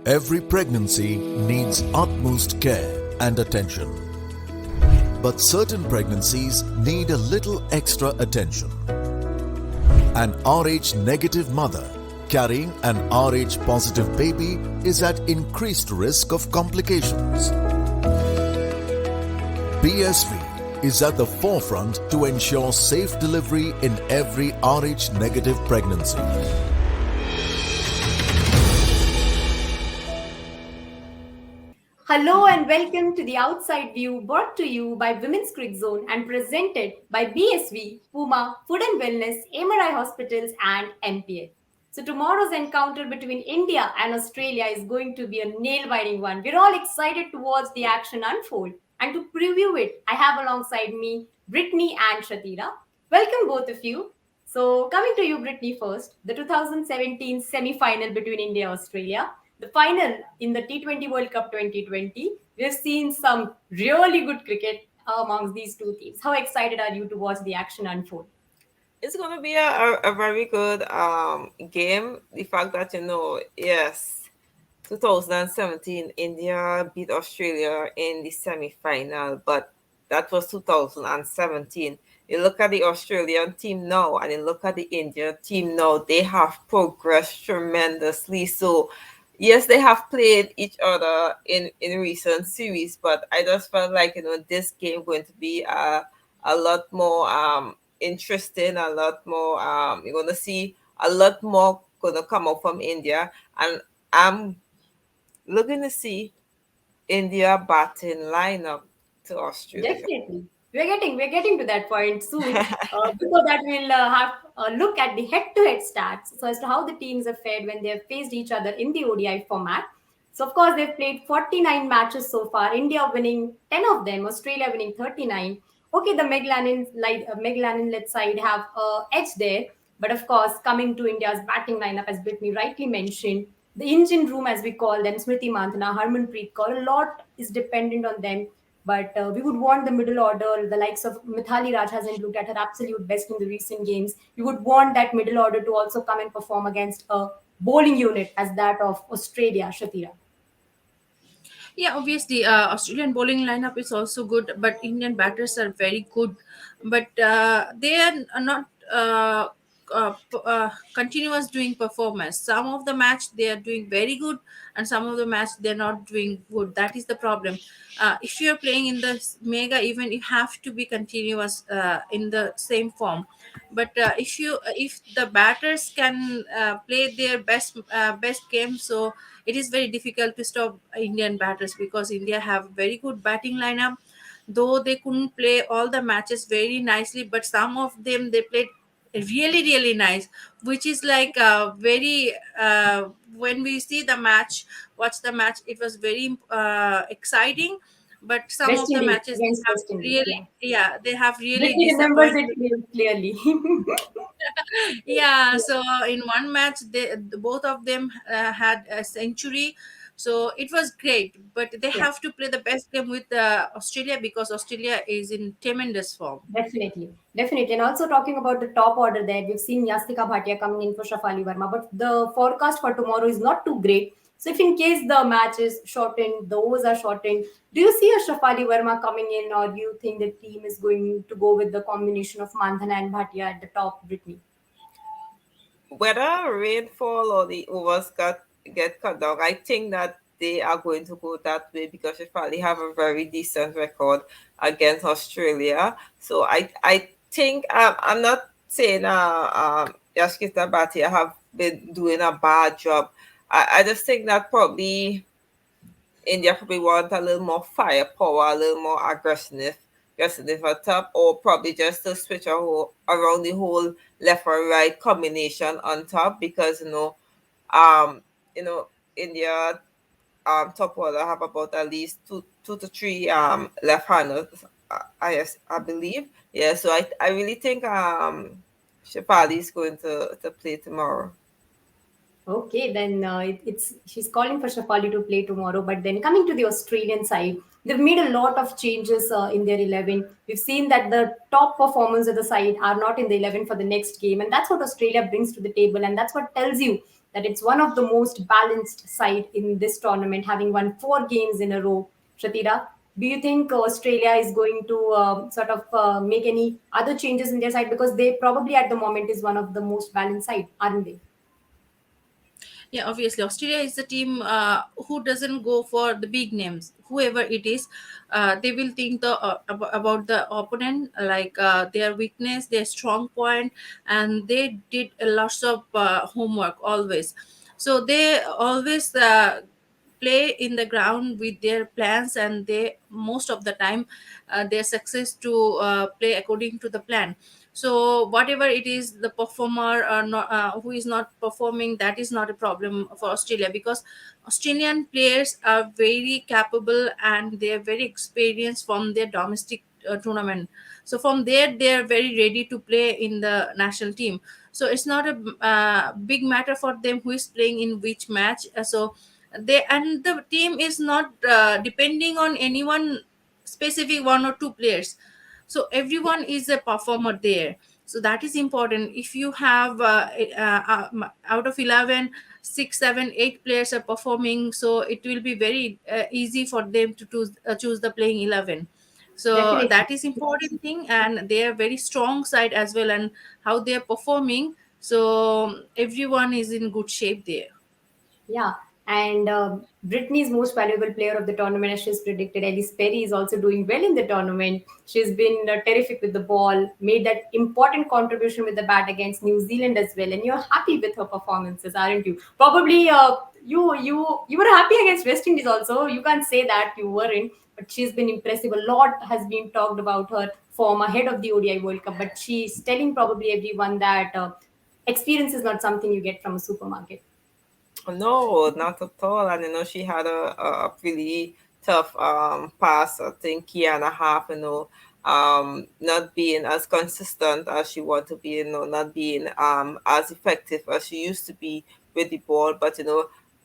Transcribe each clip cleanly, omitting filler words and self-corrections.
Every pregnancy needs utmost care and attention. But certain pregnancies need a little extra attention. An Rh negative mother carrying an Rh positive baby is at increased risk of complications. BSV is at the forefront to ensure safe delivery in every Rh negative pregnancy. Hello and welcome to the Outside View brought to you by Women's Crick Zone and presented by BSV, Puma, Food and Wellness, MRI Hospitals and MPF. So tomorrow's encounter between India and Australia is going to be a nail-biting one. We're all excited to watch the action unfold. And to preview it, I have alongside me Brittany and Shathira. Welcome both of you. So coming to you, Brittany first, the 2017 semi-final between India and Australia, the final in the T20 World Cup 2020. We've seen some really good cricket amongst these two teams. How excited are you to watch the action unfold? It's going to be a very good game. The fact that, yes, 2017, India beat Australia in the semi final, but that was 2017. You look at the Australian team now and you look at the Indian team now, they have progressed tremendously. So, yes, they have played each other in recent series, but I just felt like, this game going to be a lot more interesting, a lot more you're gonna see a lot more gonna come up from India, and I'm looking to see India batting lineup to Australia. Definitely. We're getting to that point soon. Before that, we'll have a look at the head-to-head stats. So as to how the teams have fared when they have faced each other in the ODI format. So of course they've played 49 matches so far. India winning 10 of them. Australia winning 39. Okay, the Megalanin-led side have edge there, but of course coming to India's batting lineup, as Brittany rightly mentioned, the engine room as we call them, Smriti Mandhana, Harmanpreet Kaur, a lot is dependent on them, but we would want the middle order, the likes of Mithali Raj hasn't looked at her absolute best in the recent games. We would want that middle order to also come and perform against a bowling unit as that of Australia, Shatira. Yeah, obviously, Australian bowling lineup is also good, but Indian batters are very good, but they are not continuous doing performance. Some of the match they are doing very good, and some of the match they're not doing good. That is the problem. If you are playing in the mega event, you have to be continuous in the same form. But if the batters can play their best game, so it is very difficult to stop Indian batters because India have very good batting lineup. Though they couldn't play all the matches very nicely, but some of them they played really nice, which is like very when we see the match, watch the match, it was very exciting. But some West of the Indies matches they against have West Indies, really, yeah. yeah, they have really Brittany remembers disappointed. it clearly. Yeah, so in one match both of them had a century, so it was great, but they Yeah. have to play the best game with Australia because Australia is in tremendous form. Definitely. And also talking about the top order there, we've seen Yastika Bhatia coming in for Shafali Verma, but the forecast for tomorrow is not too great. So if in case the match is shortened, the overs are shortened, do you see a Shafali Verma coming in, or do you think the team is going to go with the combination of Mandhana and Bhatia at the top, Brittany? Whether rainfall or the overs get cut down, I think that they are going to go that way because they probably have a very decent record against Australia. So I think I'm not saying Yashkita Bhatia have been doing a bad job. I just think that probably India probably want a little more firepower, a little more aggressive at top, or probably just to switch around the whole left or right combination on top because um, you know, India top order have about at least two to three left handers. I believe. Yeah, so I really think Shapali is going to play tomorrow. Okay, then it's she's calling for Shafali to play tomorrow. But then coming to the Australian side, they've made a lot of changes in their 11. We've seen that the top performers of the side are not in the 11 for the next game, and that's what Australia brings to the table, and that's what tells you that it's one of the most balanced side in this tournament, having won 4 games in a row. Shatira, do you think Australia is going to sort of make any other changes in their side, because they probably at the moment is one of the most balanced side, aren't they? Yeah, obviously Australia is the team who doesn't go for the big names. Whoever it is, they will think about the opponent, like their weakness, their strong point, and they did lots of homework always. So they always play in the ground with their plans, and they most of the time their success to play according to the plan. So whatever it is, the performer not, who is not performing, that is not a problem for Australia, because Australian players are very capable and they are very experienced from their domestic tournament. So from there they are very ready to play in the national team. So it's not a big matter for them who is playing in which match. So they, and the team is not depending on anyone specific, one or two players. So everyone is a performer there. So that is important. If you have out of 11, 6, 7, 8 players are performing, so it will be very easy for them to choose the playing 11. So Definitely. that is important thing, and they are very strong side as well, and how they are performing. So everyone is in good shape there. Yeah, and Brittany's most valuable player of the tournament, as she's predicted, Elise Perry, is also doing well in the tournament. She's been terrific with the ball, made that important contribution with the bat against New Zealand as well. And you're happy with her performances, aren't you? Probably you were happy against West Indies also. You can't say that you weren't, but she's been impressive. A lot has been talked about her form ahead of the ODI World Cup, but she's telling probably everyone that experience is not something you get from a supermarket. No, not at all. And she had a pretty tough past, I think, year and a half, not being as consistent as she wanted to be, not being as effective as she used to be with the ball. But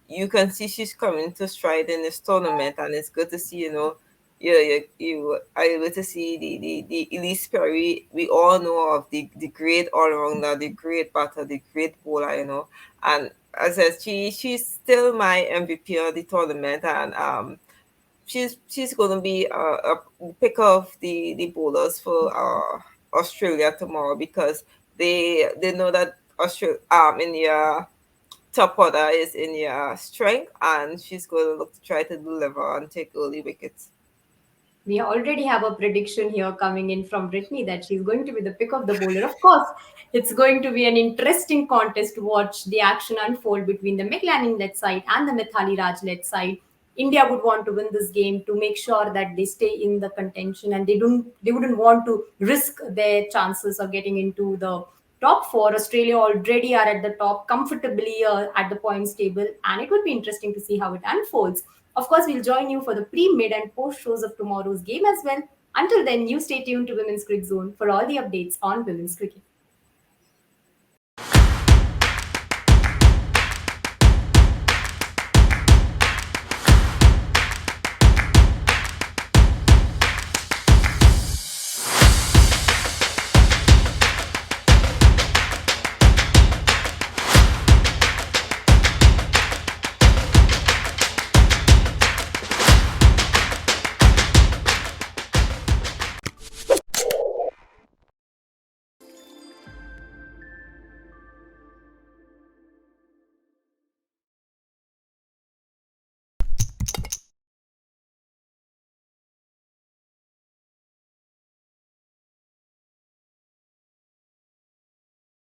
you can see she's coming to stride in this tournament, and it's good to see, you are able to see the Elise Perry we all know of, the great all rounder, the great batter, the great bowler, and as I said, she's still my MVP of the tournament, and she's going to be a pick of the bowlers for Australia tomorrow, because they know that Australia in the top order is in the strength, and she's going to look to try to deliver and take early wickets. We already have a prediction here coming in from Brittany that she's going to be the pick of the bowler. Of course, it's going to be an interesting contest to watch the action unfold between the McLaren led side and the Mithali Raj led side. India would want to win this game to make sure that they stay in the contention, and they wouldn't want to risk their chances of getting into the top four. Australia already are at the top comfortably at the points table, and it would be interesting to see how it unfolds. Of course, we'll join you for the pre, mid, and post shows of tomorrow's game as well. Until then, you stay tuned to Women's Cricket Zone for all the updates on women's cricket.